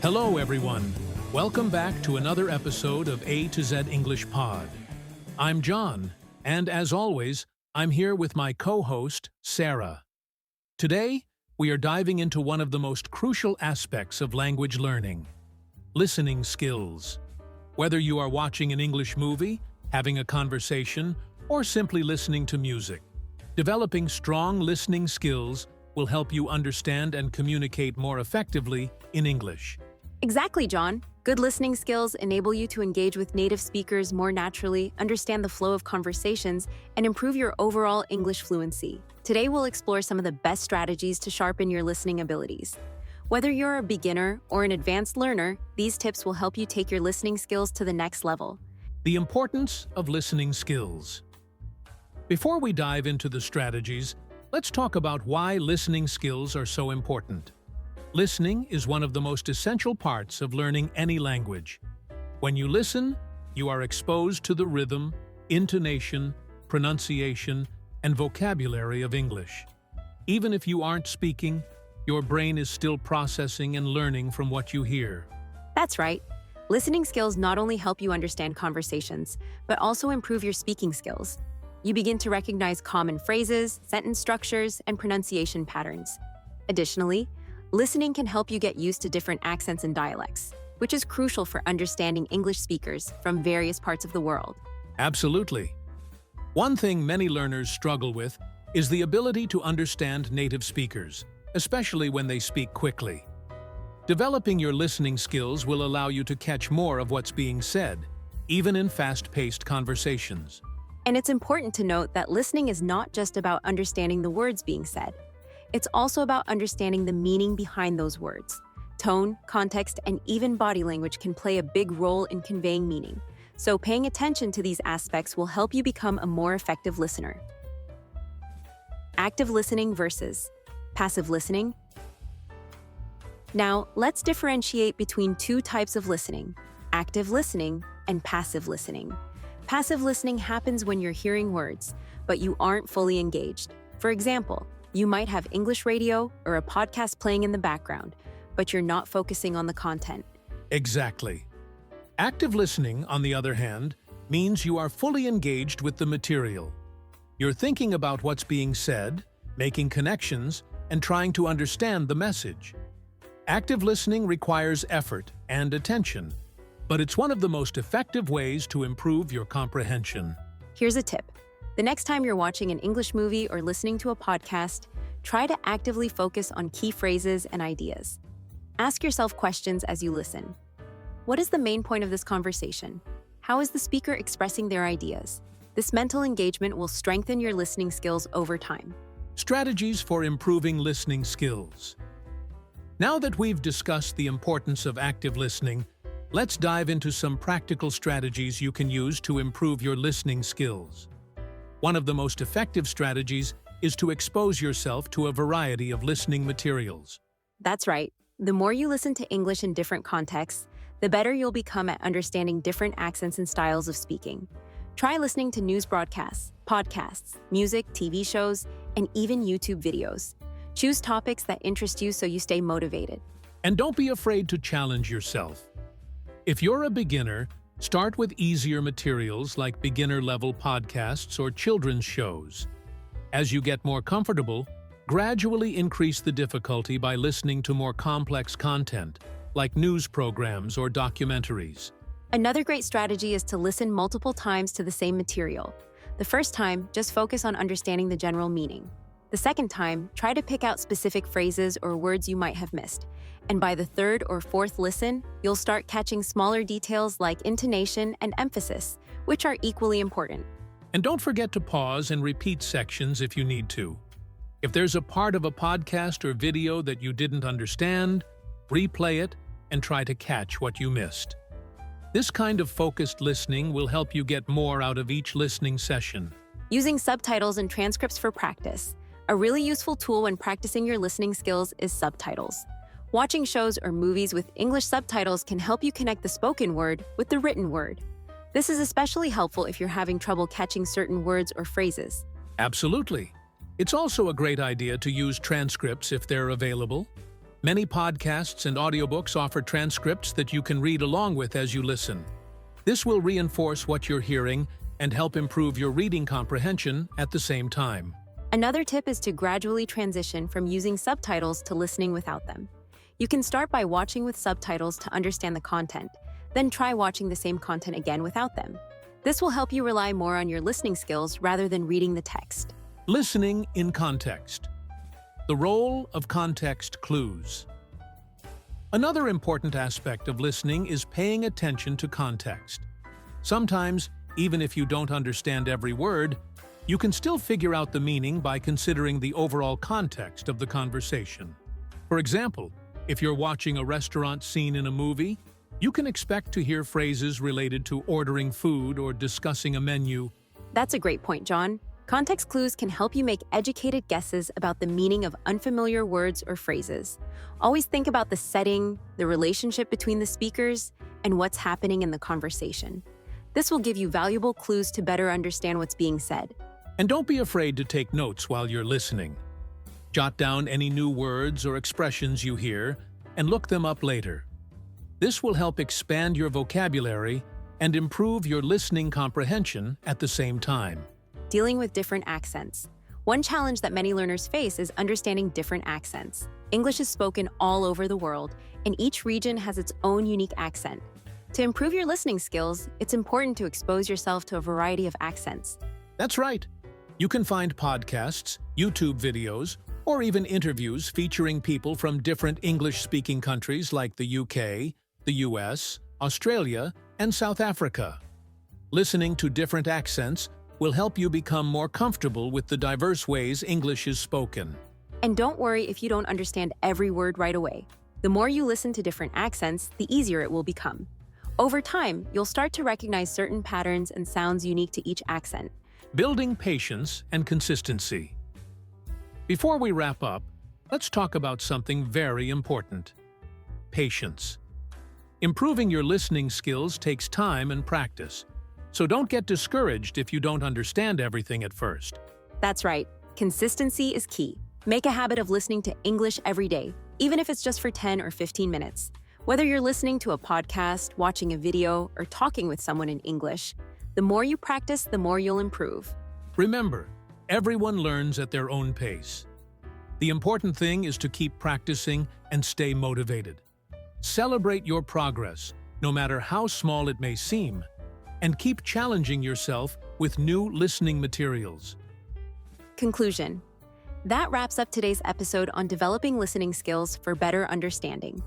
Hello, everyone. Welcome back to another episode of A to Z English Pod. I'm John, and as always, I'm here with my co-host, Sarah. Today, we are diving into one of the most crucial aspects of language learning: listening skills. Whether you are watching an English movie, having a conversation, or simply listening to music, developing strong listening skills will help you understand and communicate more effectively in English. Exactly, John. Good listening skills enable you to engage with native speakers more naturally, understand the flow of conversations, and improve your overall English fluency. Today, we'll explore some of the best strategies to sharpen your listening abilities. Whether you're a beginner or an advanced learner, these tips will help you take your listening skills to the next level. The importance of listening skills. Before we dive into the strategies, let's talk about why listening skills are so important. Listening is one of the most essential parts of learning any language. When you listen, you are exposed to the rhythm, intonation, pronunciation, and vocabulary of English. Even if you aren't speaking, your brain is still processing and learning from what you hear. That's right. Listening skills not only help you understand conversations, but also improve your speaking skills. You begin to recognize common phrases, sentence structures, and pronunciation patterns. Additionally, listening can help you get used to different accents and dialects, which is crucial for understanding English speakers from various parts of the world. Absolutely. One thing many learners struggle with is the ability to understand native speakers, especially when they speak quickly. Developing your listening skills will allow you to catch more of what's being said, even in fast-paced conversations. And it's important to note that listening is not just about understanding the words being said. It's also about understanding the meaning behind those words. Tone, context, and even body language can play a big role in conveying meaning. So paying attention to these aspects will help you become a more effective listener. Active listening versus passive listening. Now, let's differentiate between two types of listening: active listening and passive listening. Passive listening happens when you're hearing words, but you aren't fully engaged. For example, you might have English radio or a podcast playing in the background, but you're not focusing on the content. Exactly. Active listening, on the other hand, means you are fully engaged with the material. You're thinking about what's being said, making connections, and trying to understand the message. Active listening requires effort and attention, but it's one of the most effective ways to improve your comprehension. Here's a tip. The next time you're watching an English movie or listening to a podcast, try to actively focus on key phrases and ideas. Ask yourself questions as you listen. What is the main point of this conversation? How is the speaker expressing their ideas? This mental engagement will strengthen your listening skills over time. Strategies for improving listening skills. Now that we've discussed the importance of active listening, let's dive into some practical strategies you can use to improve your listening skills. One of the most effective strategies is to expose yourself to a variety of listening materials. That's right. The more you listen to English in different contexts, the better you'll become at understanding different accents and styles of speaking. Try listening to news broadcasts, podcasts, music, TV shows, and even YouTube videos. Choose topics that interest you so you stay motivated. And don't be afraid to challenge yourself. If you're a beginner, start with easier materials like beginner-level podcasts or children's shows. As you get more comfortable, gradually increase the difficulty by listening to more complex content, like news programs or documentaries. Another great strategy is to listen multiple times to the same material. The first time, just focus on understanding the general meaning. The second time, try to pick out specific phrases or words you might have missed. And by the third or fourth listen, you'll start catching smaller details like intonation and emphasis, which are equally important. And don't forget to pause and repeat sections if you need to. If there's a part of a podcast or video that you didn't understand, replay it and try to catch what you missed. This kind of focused listening will help you get more out of each listening session. Using subtitles and transcripts for practice. A really useful tool when practicing your listening skills is subtitles. Watching shows or movies with English subtitles can help you connect the spoken word with the written word. This is especially helpful if you're having trouble catching certain words or phrases. Absolutely. It's also a great idea to use transcripts if they're available. Many podcasts and audiobooks offer transcripts that you can read along with as you listen. This will reinforce what you're hearing and help improve your reading comprehension at the same time. Another tip is to gradually transition from using subtitles to listening without them. You can start by watching with subtitles to understand the content, then try watching the same content again without them. This will help you rely more on your listening skills rather than reading the text. Listening in context. The role of context clues. Another important aspect of listening is paying attention to context. Sometimes, even if you don't understand every word, you can still figure out the meaning by considering the overall context of the conversation. For example, if you're watching a restaurant scene in a movie, you can expect to hear phrases related to ordering food or discussing a menu. That's a great point, John. Context clues can help you make educated guesses about the meaning of unfamiliar words or phrases. Always think about the setting, the relationship between the speakers, and what's happening in the conversation. This will give you valuable clues to better understand what's being said. And don't be afraid to take notes while you're listening. Jot down any new words or expressions you hear and look them up later. This will help expand your vocabulary and improve your listening comprehension at the same time. Dealing with different accents. One challenge that many learners face is understanding different accents. English is spoken all over the world, and each region has its own unique accent. To improve your listening skills, it's important to expose yourself to a variety of accents. That's right. You can find podcasts, YouTube videos, or even interviews featuring people from different English-speaking countries like the UK, the US, Australia, and South Africa. Listening to different accents will help you become more comfortable with the diverse ways English is spoken. And don't worry if you don't understand every word right away. The more you listen to different accents, the easier it will become. Over time, you'll start to recognize certain patterns and sounds unique to each accent. Building patience and consistency. Before we wrap up, let's talk about something very important: patience. Improving your listening skills takes time and practice, so don't get discouraged if you don't understand everything at first. That's right. Consistency is key. Make a habit of listening to English every day, even if it's just for 10 or 15 minutes. Whether you're listening to a podcast, watching a video, or talking with someone in English, the more you practice, the more you'll improve. Remember, everyone learns at their own pace. The important thing is to keep practicing and stay motivated. Celebrate your progress, no matter how small it may seem, and keep challenging yourself with new listening materials. Conclusion. That wraps up today's episode on developing listening skills for better understanding.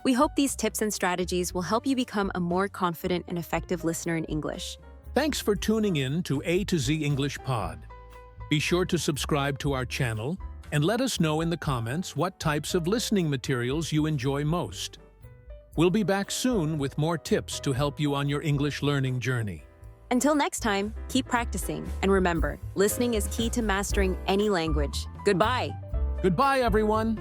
We hope these tips and strategies will help you become a more confident and effective listener in English. Thanks for tuning in to A to Z English Pod. Be sure to subscribe to our channel and let us know in the comments what types of listening materials you enjoy most. We'll be back soon with more tips to help you on your English learning journey. Until next time, keep practicing, and remember, listening is key to mastering any language. Goodbye! Goodbye, everyone!